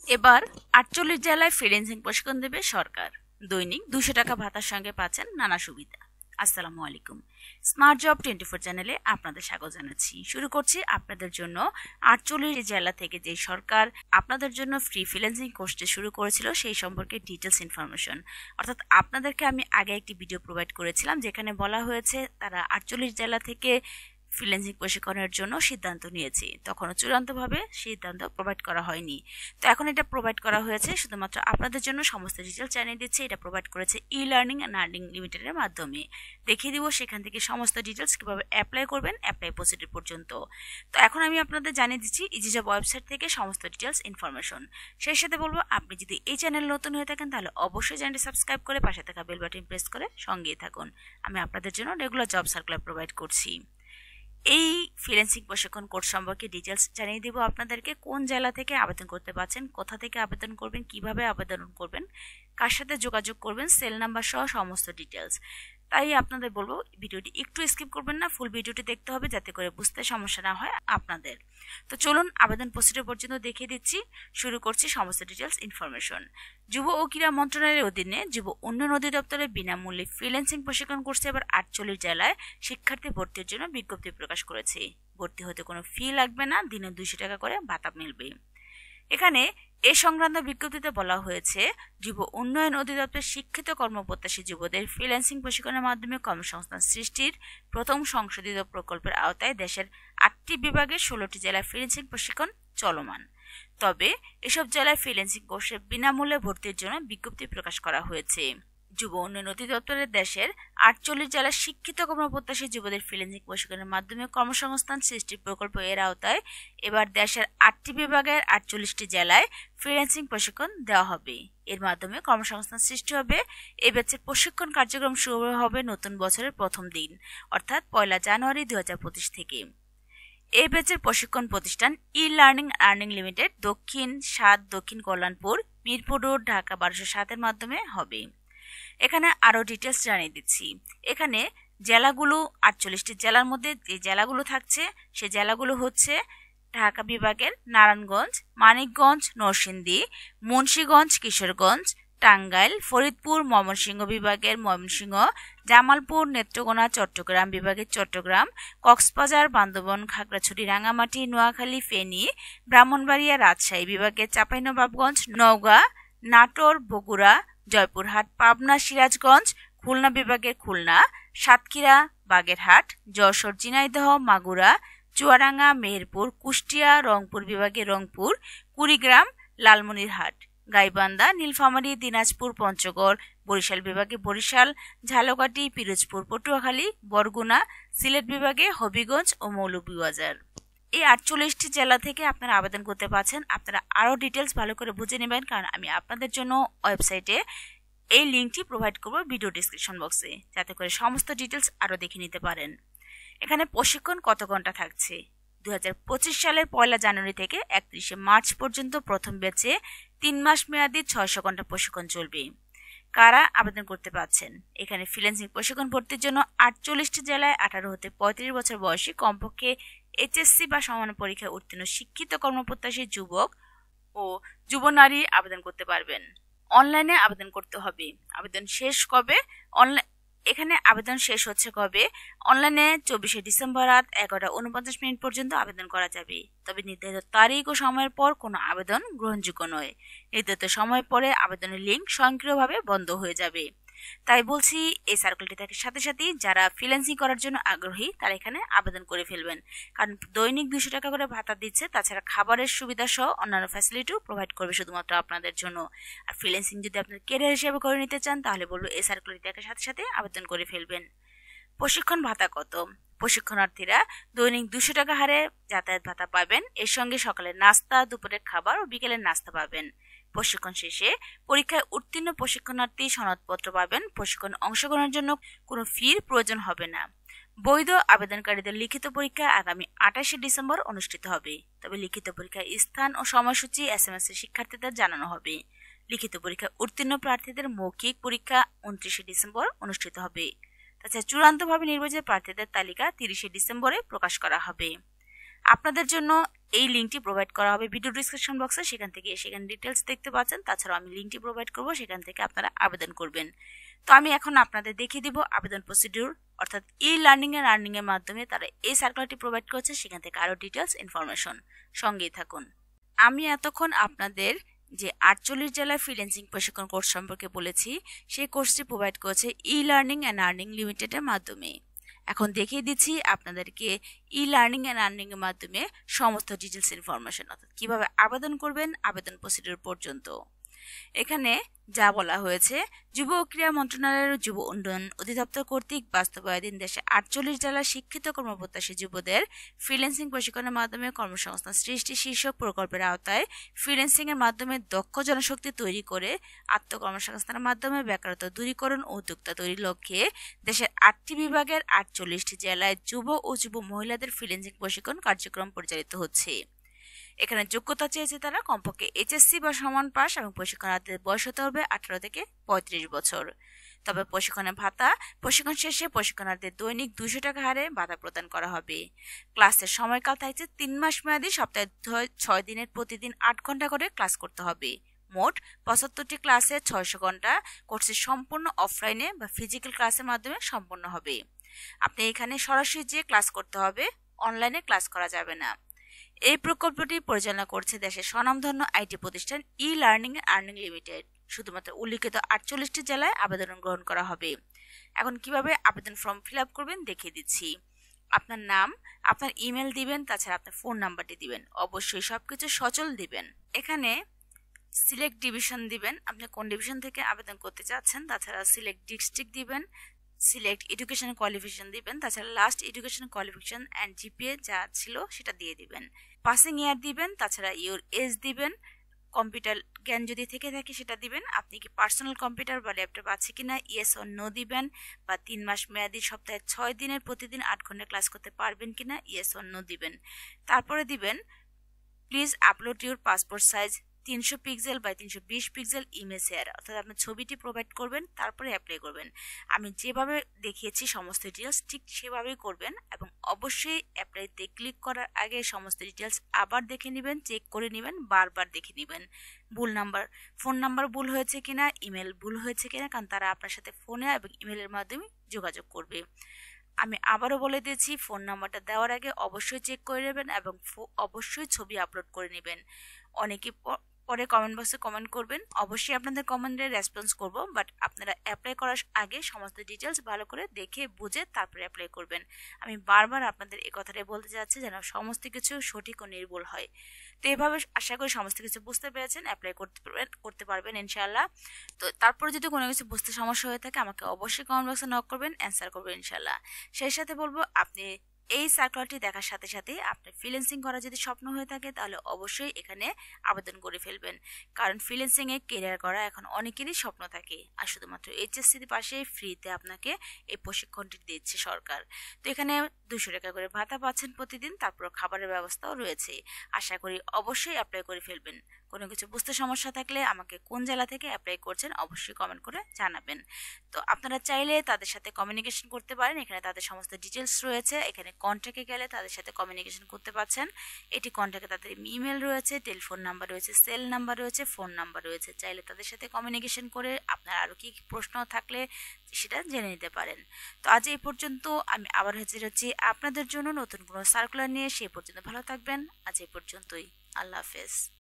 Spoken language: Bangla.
এবার ৪৮ জেলায় ফ্রিল্যান্সিং প্রশিক্ষণ দেবে সরকার। দৈনিক ২০০ টাকা ভাতার সঙ্গে পাচ্ছেন নানা সুবিধা। আসসালামু আলাইকুম। স্মার্ট জব 24 চ্যানেলে আপনাদের স্বাগত জানাচ্ছি। শুরু করছি আপনাদের জন্য ৪৮ জেলা থেকে যে সরকার আপনাদের জন্য ফ্রি ফ্রিল্যান্সিং কোর্সটি শুরু করেছিল সেই সম্পর্কে ডিটেলস ইনফরমেশন। অর্থাৎ আপনাদেরকে আমি আগে একটি ভিডিও প্রোভাইড করেছিলাম যেখানে বলা হয়েছে তারা ৪৮ জেলা থেকে ফ্রিল্যান্সিং প্রশিক্ষণের জন্য সিদ্ধান্ত নিয়েছি। তখনও চূড়ান্তভাবে সিদ্ধান্ত প্রোভাইড করা হয়নি। তো এখন এটা প্রোভাইড করা হয়েছে শুধুমাত্র আপনাদের জন্য। সমস্ত ডিটেলস জানিয়ে দিচ্ছে। এটা প্রোভাইড করেছে ই লার্নিং অ্যান্ড আর্নিং লিমিটেডের মাধ্যমে। দেখিয়ে দিব সেখান থেকে সমস্ত ডিটেলস কীভাবে অ্যাপ্লাই করবেন, অ্যাপ্লাই প্রসিডিউর পর্যন্ত। তো এখন আমি আপনাদের জানিয়ে দিচ্ছি ইজি জব ওয়েবসাইট থেকে সমস্ত ডিটেলস ইনফরমেশন। সেই সাথে বলবো, আপনি যদি এই চ্যানেল নতুন হয়ে থাকেন তাহলে অবশ্যই চ্যানেলটি সাবস্ক্রাইব করে পাশে থাকা বেল বাটন প্রেস করে সঙ্গেই থাকুন। আমি আপনাদের জন্য রেগুলার জব সার্কুলার প্রোভাইড করছি। এই ফ্রিল্যান্সিং প্রশিক্ষণ কোর্স সম্পর্কে ডিটেলস জানিয়ে দিব আপনাদেরকে। কোন জেলা থেকে আবেদন করতে পারছেন, কোথা থেকে আবেদন করবেন, কিভাবে আবেদন করবেন, কার সাথে যোগাযোগ করবেন, সেল নাম্বার সহ সমস্ত ডিটেলস। তাই আপনাদের বলবো ভিডিওটি একটু স্কিপ করবেন না, ফুল ভিডিওটি দেখতে হবে যাতে করে বুঝতে সমস্যা না হয় আপনাদের। তো চলুন আবেদন প্রসিডিউর পর্যন্ত দেখিয়ে দিচ্ছি। শুরু করছি সমস্ত ডিটেলস ইনফরমেশন। যুব ও ক্রীড়া মন্ত্রণালয়ের অধীনে যুব উন্নয়ন অধিদপ্তরে বিনামূল্যে ফ্রিল্যান্সিং প্রশিক্ষণ কোর্সে এবার ৪৮ জেলায় শিক্ষার্থী ভর্তির জন্য বিজ্ঞপ্তি প্রকাশ করেছে। ভর্তি হতে কোনো ফি লাগবে না, দিনে ২০০ টাকা করে ভাতা মিলবে। এখানে এ সংক্রান্ত বিজ্ঞপ্তিতে বলা হয়েছে, যুব উন্নয়ন অধিদপ্তর শিক্ষিত কর্মপ্রত্যাশী যুবদের ফ্রিল্যান্সিং প্রশিক্ষণের মাধ্যমে কর্মসংস্থান সৃষ্টির প্রথম সংশোধিত প্রকল্পের আওতায় দেশের ৮টি বিভাগের ১৬টি জেলায় ফ্রিল্যান্সিং প্রশিক্ষণ চলমান। তবে এসব জেলায় ফ্রিল্যান্সিং কোর্সে বিনামূল্যে ভর্তির জন্য বিজ্ঞপ্তি প্রকাশ করা হয়েছে। যুব উন্নয়ন অধিদপ্তরের দেশের ৪৮ জেলার শিক্ষিত কর্মপ্রত্যাশী যুবদের ফ্রিল্যান্সিং প্রশিক্ষণের মাধ্যমে কর্মসংস্থান সৃষ্টির প্রকল্প এর আওতায় এবার দেশের ৮টি বিভাগের ৪৮টি জেলায় ফ্রিল্যান্সিং প্রশিক্ষণ দেওয়া হবে। এর মাধ্যমে কর্মসংস্থান সৃষ্টি হবে। এই ব্যাচের প্রশিক্ষণ কার্যক্রম শুরু হবে নতুন বছরের প্রথম দিন, অর্থাৎ ১ জানুয়ারি ২০২৫ থেকে। এই ব্যাচের প্রশিক্ষণ প্রতিষ্ঠান ই লার্নিং আর্নিং লিমিটেড, দক্ষিণ ৭, দক্ষিণ কল্যাণপুর, মিরপুর রোড, ঢাকা ১২০৭ মাধ্যমে হবে। এখানে আরো ডিটেলস জানিয়ে দিচ্ছি। এখানে জেলাগুলো ৪৮টি জেলার মধ্যে যে জেলাগুলো থাকছে সে জেলাগুলো হচ্ছে ঢাকা বিভাগের নারায়ণগঞ্জ, মানিকগঞ্জ, নরসিংদী, মুন্সিগঞ্জ, কিশোরগঞ্জ, টাঙ্গাইল, ফরিদপুর, ময়মনসিংহ বিভাগের ময়মনসিংহ, জামালপুর, নেত্রকোনা, চট্টগ্রাম বিভাগের চট্টগ্রাম, কক্সবাজার, বান্দরবান, খাগড়াছড়ি, রাঙামাটি, নোয়াখালী, ফেনী, ব্রাহ্মণবাড়িয়া, রাজশাহী বিভাগের চাঁপাইনবাবগঞ্জ, নওগাঁ, নাটোর, বগুড়া, জয়পুরহাট, পাবনা, সিরাজগঞ্জ, খুলনা বিভাগের খুলনা, সাতক্ষীরা, বাগেরহাট, যশোর, ঝিনাইদহ, মাগুরা, চুয়াডাঙ্গা, মেহেরপুর, কুষ্টিয়া, রংপুর বিভাগের রংপুর, কুড়িগ্রাম, লালমনিরহাট, গাইবান্ধা, নীলফামারী, দিনাজপুর, পঞ্চগড়, বরিশাল বিভাগে বরিশাল, ঝালকাঠি, পিরোজপুর, পটুয়াখালী, বরগুনা, সিলেট বিভাগে হবিগঞ্জ ও মৌলভীবাজার। এই ৪৮টি জেলা থেকে আপনারা আবেদন করতে পারছেন। আপনারা আরও ডিটেলস ভালো করে বুঝে নেবেন, কারণ আমি আপনাদের জন্য ওয়েবসাইটে এই লিঙ্কটি প্রোভাইড করব ভিডিও ডিসক্রিপশন বক্সে, যাতে করে সমস্ত ডিটেলস আরও দেখে নিতে পারেন। এখানে প্রশিক্ষণ কত ঘন্টা থাকছে? ২০২৫ সালের ১ জানুয়ারি থেকে ৩১ মার্চ পর্যন্ত প্রথম ব্যাচে ৩ মাস মেয়াদী ৬০০ ঘন্টা প্রশিক্ষণ চলবে। কারা আবেদন করতে পারছেন? এখানে ফ্রিল্যান্সিং প্রশিক্ষণ ভর্তির জন্য ৪৮টি জেলায় ১৮ হতে ৩৫ বছর বয়সী, কমপক্ষে এইচএসসি বা সমান পরীক্ষায় উত্তীর্ণ শিক্ষিত কর্মপ্রত্যাশী যুবক ও যুব নারী আবেদন করতে পারবেন। অনলাইনে আবেদন করতে হবে। আবেদন শেষ কবে? এখানে আবেদন শেষ হচ্ছে কবে? অনলাইনে ২৪ ডিসেম্বর রাত ১১:৪৯ পর্যন্ত আবেদন করা যাবে। তবে নির্ধারিত তারিখ ও সময়ের পর কোনো আবেদন গ্রহণযোগ্য নয়। নির্ধারিত সময় পরে আবেদনের লিঙ্ক স্বয়ংক্রিয়ভাবে বন্ধ হয়ে যাবে। তাই বলছি, এই সার্কুলটি থাকার সাথে সাথেই যারা ফ্রিল্যান্সিং করার জন্য আগ্রহী তারা এখানে আবেদন করে ফেলবেন, কারণ দৈনিক ২০০ টাকা করে ভাতা দিচ্ছে। তাছাড়া খাবারের সুবিধা সহ অন্যান্য ফ্যাসিলিটিও প্রোভাইড করবে শুধুমাত্র আপনাদের জন্য। আর ফ্রিল্যান্সিং যদি আপনার ক্যারিয়ার হিসেবে করে নিতে চান তাহলে বলবো এই সার্কুলটি থাকার সাথে সাথে আবেদন করে ফেলবেন। প্রশিক্ষণ ভাতা কত? প্রশিক্ষণার্থীরা দৈনিক ২০০ টাকা হারে যাতায়াত ভাতা পাবেন। এর সঙ্গে সকালের নাস্তা, দুপুরের খাবার ও বিকেলের নাস্তা পাবেন। প্রশিক্ষণ শেষে পরীক্ষায় উত্তীর্ণ প্রশিক্ষণার্থী সনদপত্র পাবেন। প্রশিক্ষণে অংশগ্রহণের জন্য কোনো ফির প্রয়োজন হবে না। বৈধ আবেদনকারীদের লিখিত পরীক্ষা আগামী ২৮ ডিসেম্বর অনুষ্ঠিত হবে। তবে লিখিত পরীক্ষার স্থান ও সময়সূচি SMS এর শিক্ষার্থীদের জানানো হবে। লিখিত পরীক্ষায় উত্তীর্ণ প্রার্থীদের মৌখিক পরীক্ষা ২৯ ডিসেম্বর অনুষ্ঠিত হবে। তাছাড়া চূড়ান্তভাবে নির্বাচিত প্রার্থীদের তালিকা ৩০ ডিসেম্বরে প্রকাশ করা হবে। আপনাদের জন্য এই লিঙ্কটি প্রোভাইড করা হবে ভিডিও ডিসক্রিপশন বক্সে, সেখান থেকে সেখানে ডিটেলস দেখতে পাচ্ছেন। তাছাড়াও আমি লিঙ্কটি প্রোভাইড করব, সেখান থেকে আপনারা আবেদন করবেন। তো আমি এখন আপনাদের দেখিয়ে দিব আবেদন প্রসিডিউর, অর্থাৎ ই লার্নিং এর আর্নিং এর মাধ্যমে তারা এই সার্কুলারটি প্রোভাইড করছে, সেখান থেকে আরো ডিটেলস ইনফরমেশন। সঙ্গেই থাকুন। আমি এতক্ষণ আপনাদের যে 48 জেলায় ফ্রিল্যান্সিং প্রশিক্ষণ কোর্স সম্পর্কে বলেছি, সেই কোর্সটি প্রোভাইড করেছে ই লার্নিং অ্যান্ড আর্নিং লিমিটেডের মাধ্যমে। এখন দেখিয়ে দিচ্ছি আপনাদেরকে ই লার্নিং অ্যান্ড আর্নিং এর মাধ্যমে সমস্ত ডিটেলস ইনফরমেশন, অর্থাৎ কিভাবে আবেদন করবেন আবেদন প্রসিডিউর পর্যন্ত। এখানে যা বলা হয়েছে, যুব ও ক্রীড়া মন্ত্রণালয়ের যুব উন্নয়ন অধিদপ্তর কর্তৃক বাস্তবায়িত দেশে 48 জেলার শিক্ষিত কর্মপ্রত্যাশী যুবদের ফ্রিল্যান্সিং প্রশিক্ষণের মাধ্যমে কর্মসংস্থান সৃষ্টি শীর্ষক প্রকল্পের আওতায় ফ্রিল্যান্সিং এর মাধ্যমে দক্ষ জনশক্তি তৈরি করে আত্মকর্মসংস্থানের মাধ্যমে বেকারত্ব দূরীকরণ ও উদ্যোক্তা তৈরির লক্ষ্যে দেশের 8টি বিভাগের 48টি জেলায় যুব ও যুব মহিলাদের ফ্রিল্যান্সিং প্রশিক্ষণ কার্যক্রম পরিচালিত হচ্ছে। এখানে যোগ্যতা চেয়েছে তারা কমপক্ষে এইচএসসি বা সমান পাস এবং প্রশিক্ষণার্থীদের বয়স হতে হবে 18 থেকে 35 বছর। তবে প্রশিক্ষণের ভাতা, প্রশিক্ষণ শেষে প্রশিক্ষণার্থীদের দৈনিক 200 টাকা হারে ভাতা প্রদান করা হবে। ক্লাসের সময়কাল থাকছে 3 মাস মেয়াদী, সপ্তাহে 6 দিনের প্রতিদিন 8 ঘন্টা করে ক্লাস করতে হবে। মোট 75টি ক্লাসে 600 ঘন্টা কোর্সে সম্পূর্ণ অফলাইনে বা ফিজিক্যাল ক্লাসের মাধ্যমে সম্পন্ন হবে। আপনি এখানে সরাসরি যে ক্লাস করতে হবে, অনলাইনে ক্লাস করা যাবে না। এই প্রকল্পটি পরিচালনা করছে দেশের স্বনামধন্য আইটি প্রতিষ্ঠান e learning and earning limited. শুধুমাত্র উল্লিখিত 48টি জেলায় আবেদন গ্রহণ করা হবে। এখন কিভাবে আবেদন ফর্ম ফিল আপ করবেন দেখিয়ে দিচ্ছি। আপনার নাম, আপনার ইমেল দিবেন, তাছাড়া আপনার ফোন নাম্বারটি দিবেন। অবশ্যই সবকিছু সচল দিবেন। এখানে সিলেক্ট ডিভিশন দিবেন, আপনি কোন ডিভিশন থেকে আবেদন করতে চাচ্ছেন। তাছাড়া সিলেক্ট ডিস্ট্রিক্ট দিবেন, সিলেক্ট এডুকেশন কোয়ালিফিকেশন দিবেন, তাছাড়া last education qualification and GPA যা ছিল সেটা দিয়ে দিবেন। পাসিং ইয়ার দিবেন, তাছাড়া ইওর এজ দিবেন। কম্পিউটার জ্ঞান যদি থেকে থাকে সেটা দিবেন। আপনি কি পার্সোনাল কম্পিউটার বা ল্যাপটপ আছে কিনা, ইয়েস অর নো দিবেন। বা 3 মাস মেয়াদী, সপ্তাহে 6 দিনের প্রতিদিন 8 ঘন্টা ক্লাস করতে পারবেন কিনা, ইয়েস অর নো দিবেন। তারপরে দিবেন please upload your passport size 300 pixel by 320 pixel image here, অর্থাৎ আপনি ছবিটি প্রোভাইড করবেন, তারপরে অ্যাপ্লাই করবেন। আমি যেভাবে দেখিয়েছি সমস্ত ডিটেলস ঠিক সেভাবেই করবেন এবং অবশ্যই অ্যাপ্লাইতে ক্লিক করার আগে সমস্ত ডিটেলস আবার দেখে নেবেন, চেক করে নেবেন, বারবার দেখে নেবেন। ভুল নাম্বার, ফোন নাম্বার ভুল হয়েছে কিনা, ইমেল ভুল হয়েছে কিনা, কারণ তারা আপনার সাথে ফোনে এবং ইমেলের মাধ্যমে যোগাযোগ করবে। আমি আবারও বলে দিচ্ছি, ফোন নাম্বারটা দেওয়ার আগে অবশ্যই চেক করে নেবেন এবং অবশ্যই ছবি আপলোড করে নেবেন। অনেকে পরে কমেন্ট বক্সে কমেন্ট করবেন, অবশ্যই আপনাদের কমেন্টে রেসপন্স করব, বাট আপনারা অ্যাপ্লাই করার আগে সমস্ত ডিটেলস ভালো করে দেখে বুঝে তারপরে অ্যাপ্লাই করবেন। আমি বারবার আপনাদের এই কথাটাই বলতে চাচ্ছি যেন সমস্ত কিছু সঠিক ও নির্ভুল হয়। তো এভাবে আশা করি সমস্ত কিছু বুঝতে পেরেছেন, অ্যাপ্লাই করতে পারবেন ইনশাআল্লাহ। তো তারপরে যদি কোনো কিছু বুঝতে সমস্যা হয়ে থাকে আমাকে অবশ্যই কমেন্ট বক্সে নক করবেন, অ্যান্সার করবেন ইনশাআল্লাহ। সেই সাথে বলবো, আপনি এই সার্কুলারটি দেখার সাথে সাথে আপনার ফ্রিল্যান্সিং করার যদি স্বপ্ন হয়ে থাকে তাহলে অবশ্যই এখানে আবেদন করে ফেলবেন, কারণ ফ্রিল্যান্সিং এ ক্যারিয়ার করা এখন অনেকেরই স্বপ্ন থাকে। আর শুধুমাত্র এইচএসসি পাশে ফ্রিতে আপনাকে এই প্রশিক্ষণটি দিচ্ছে সরকার। তো এখানে 200 টাকা করে ভাতা পাচ্ছেন প্রতিদিন, তারপর খাবারের ব্যবস্থাও রয়েছে। আশা করি অবশ্যই অ্যাপ্লাই করে ফেলবেন। কোনো কিছু বুঝতে সমস্যা থাকলে আমাকে কোন জেলা থেকে অ্যাপ্লাই করছেন অবশ্যই কমেন্ট করে জানাবেন। তো আপনারা চাইলে তাদের সাথে কমিউনিকেশন করতে পারেন, এখানে তাদের সমস্ত ডিটেলস রয়েছে। এখানে কন্ট্যাক্টে গেলে তাদের সাথে কমিউনিকেশন করতে পারছেন। এটি কন্ট্যাক্টে তাদের ইমেল রয়েছে, টেলিফোন নাম্বার রয়েছে, সেল নাম্বার রয়েছে, ফোন নাম্বার রয়েছে। চাইলে তাদের সাথে কমিউনিকেশন করে আপনার আরও কি প্রশ্ন থাকলে সেটা জেনে নিতে পারেন। তো আজ এই পর্যন্ত, আমি আবার হাজির হচ্ছি আপনাদের জন্য নতুন কোনো সার্কুলার নিয়ে। সেই পর্যন্ত ভালো থাকবেন। আজ এই পর্যন্তই। আল্লাহ হাফেজ।